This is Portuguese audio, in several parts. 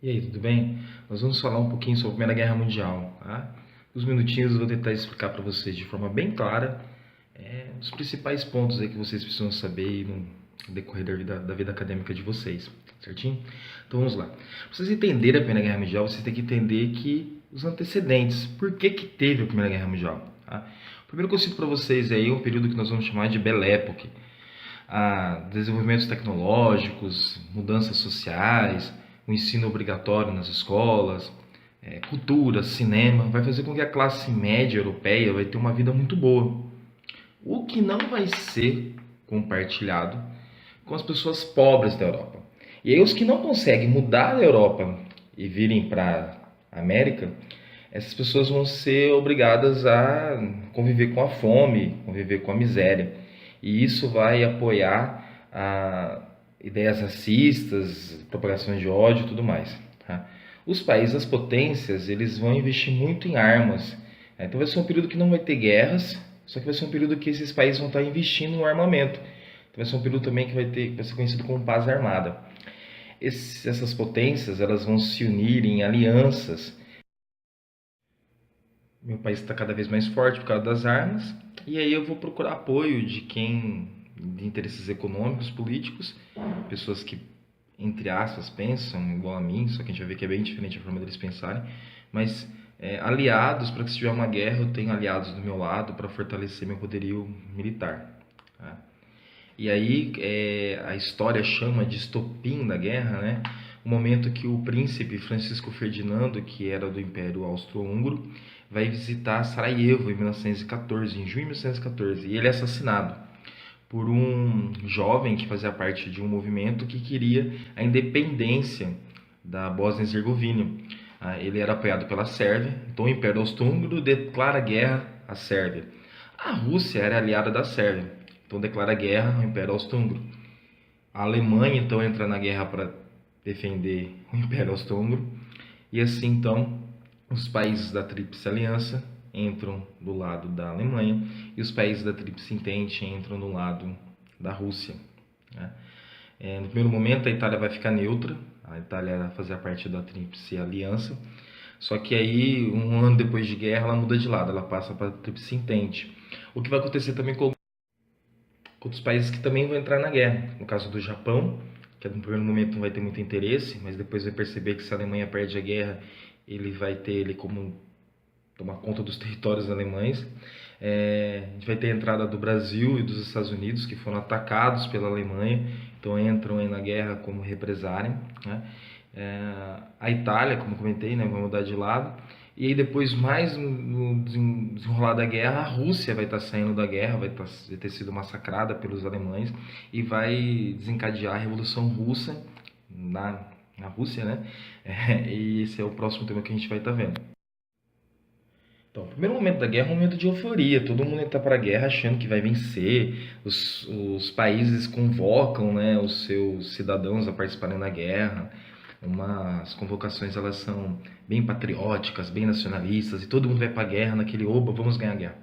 E aí, tudo bem? Nós vamos falar um pouquinho sobre a Primeira Guerra Mundial, tá? Uns minutinhos eu vou tentar explicar para vocês de forma bem clara os principais pontos aí que vocês precisam saber no decorrer da vida acadêmica de vocês, certinho? Então vamos lá. Para vocês entenderem a Primeira Guerra Mundial, vocês têm que entender que os antecedentes, por que teve a Primeira Guerra Mundial, tá? O primeiro que eu cito para vocês aí é um período que nós vamos chamar de Belle Époque. Desenvolvimentos tecnológicos, mudanças sociais, o ensino obrigatório nas escolas, cultura, cinema, vai fazer com que a classe média europeia vai ter uma vida muito boa. O que não vai ser compartilhado com as pessoas pobres da Europa. E aí os que não conseguem mudar da Europa e virem para a América, essas pessoas vão ser obrigadas a conviver com a fome, conviver com a miséria. E isso vai apoiar ideias racistas, propagação de ódio e tudo mais. Tá? Os países, as potências, eles vão investir muito em armas. Então vai ser um período que não vai ter guerras, só que vai ser um período que esses países vão estar investindo no armamento. Então vai ser um período também que vai ser conhecido como paz armada. Essas potências, elas vão se unir em alianças. Meu país está cada vez mais forte por causa das armas, e aí eu vou procurar apoio de interesses econômicos, políticos, pessoas que, entre aspas, pensam igual a mim, só que a gente vai ver que é bem diferente a forma deles pensarem, mas aliados, para que se tiver uma guerra, eu tenho aliados do meu lado para fortalecer meu poderio militar. Tá? E aí a história chama de estopim da guerra, né? O momento que o príncipe Francisco Ferdinando, que era do Império Austro-Húngaro, vai visitar Sarajevo em 1914, em junho de 1914, e ele é assassinado por um jovem que fazia parte de um movimento que queria a independência da Bósnia-Herzegovina. Ele era apoiado pela Sérvia, então o Império Austro-Húngaro declara guerra à Sérvia. A Rússia era aliada da Sérvia, então declara guerra ao Império Austro-Húngaro. A Alemanha então entra na guerra para defender o Império Austro-Húngaro, e assim então os países da Tríplice Aliança entram do lado da Alemanha e os países da Tríplice Entente entram do lado da Rússia. Né? No primeiro momento a Itália vai ficar neutra, a Itália fazia parte da Tríplice Aliança, só que aí um ano depois de guerra ela muda de lado, ela passa para a Tríplice Entente. O que vai acontecer também com outros países que também vão entrar na guerra, no caso do Japão, que no primeiro momento não vai ter muito interesse, mas depois vai perceber que se a Alemanha perde a guerra, ele vai ter ele como tomar conta dos territórios alemães. A gente vai ter a entrada do Brasil e dos Estados Unidos, que foram atacados pela Alemanha, então entram aí na guerra como represária. Né? A Itália, como comentei, né, vai mudar de lado. E aí depois, mais no desenrolar da guerra, a Rússia vai estar saindo da guerra, vai ter sido massacrada pelos alemães e vai desencadear a Revolução Russa na Rússia, né? E esse é o próximo tema que a gente vai estar vendo. Então, o primeiro momento da guerra é um momento de euforia, todo mundo entra para a guerra achando que vai vencer, os países convocam, né, os seus cidadãos a participarem da guerra. As convocações elas são bem patrióticas, bem nacionalistas, e todo mundo vai para a guerra naquele oba, vamos ganhar a guerra.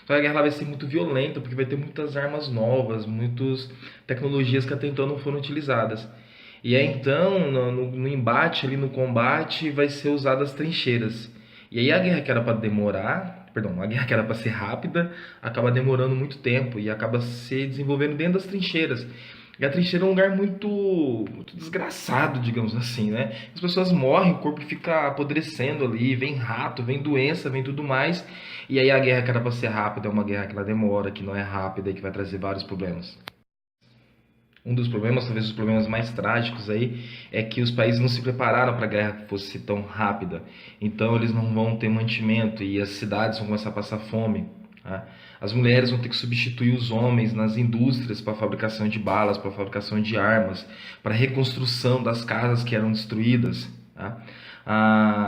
Então a guerra vai ser muito violenta, porque vai ter muitas armas novas, muitas tecnologias que até então não foram utilizadas. E aí então, no embate, ali no combate, vai ser usadas trincheiras. E aí a guerra que era para a guerra que era para ser rápida, acaba demorando muito tempo e acaba se desenvolvendo dentro das trincheiras. E a trincheira é um lugar muito desgraçado, digamos assim, né? As pessoas morrem, o corpo fica apodrecendo ali, vem rato, vem doença, vem tudo mais. E aí a guerra que era para ser rápida é uma guerra que ela demora, que não é rápida e que vai trazer vários problemas. Um dos problemas, talvez os problemas mais trágicos aí, é que os países não se prepararam para a guerra que fosse tão rápida. Então eles não vão ter mantimento e as cidades vão começar a passar fome. Tá? As mulheres vão ter que substituir os homens nas indústrias para a fabricação de balas, para a fabricação de armas, para a reconstrução das casas que eram destruídas. Tá?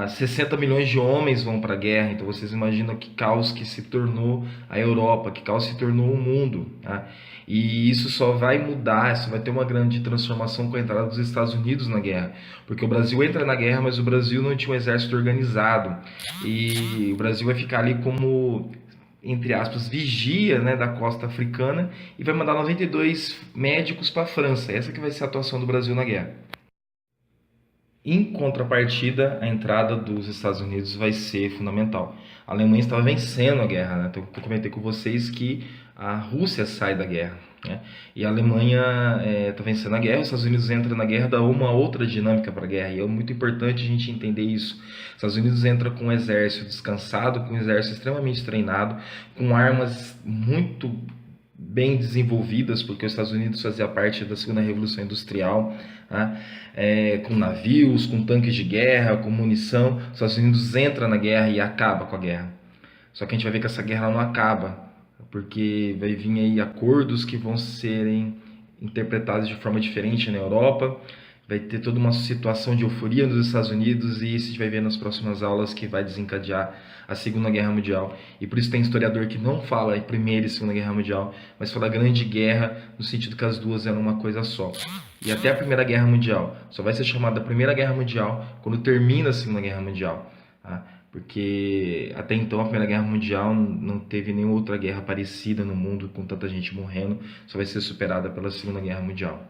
60 milhões de homens vão para a guerra, então vocês imaginam que caos que se tornou a Europa, que caos se tornou o mundo. Tá? E isso só vai mudar, isso vai ter uma grande transformação com a entrada dos Estados Unidos na guerra, porque o Brasil entra na guerra, mas o Brasil não tinha um exército organizado, e o Brasil vai ficar ali como, entre aspas, vigia, né, da costa africana, e vai mandar 92 médicos para a França. Essa que vai ser a atuação do Brasil na guerra. Em contrapartida, a entrada dos Estados Unidos vai ser fundamental. A Alemanha estava vencendo a guerra, né? Então, eu comentei com vocês que a Rússia sai da guerra, né? E a Alemanha está vencendo a guerra, os Estados Unidos entram na guerra, dá uma outra dinâmica para a guerra, e é muito importante a gente entender isso. Os Estados Unidos entra com um exército descansado, com um exército extremamente treinado, com armas muito bem desenvolvidas, porque os Estados Unidos fazia parte da segunda revolução industrial, né? Com navios, com tanques de guerra, com munição. Os Estados Unidos entra na guerra e acaba com a guerra. Só que a gente vai ver que essa guerra não acaba, porque vai vir aí acordos que vão serem interpretados de forma diferente na Europa. Vai ter toda uma situação de euforia nos Estados Unidos, e isso a gente vai ver nas próximas aulas, que vai desencadear a Segunda Guerra Mundial. E por isso tem historiador que não fala em Primeira e Segunda Guerra Mundial, mas fala Grande Guerra, no sentido que as duas eram uma coisa só. E até a Primeira Guerra Mundial só vai ser chamada Primeira Guerra Mundial quando termina a Segunda Guerra Mundial, tá? Porque até então a Primeira Guerra Mundial não teve nenhuma outra guerra parecida no mundo com tanta gente morrendo, só vai ser superada pela Segunda Guerra Mundial.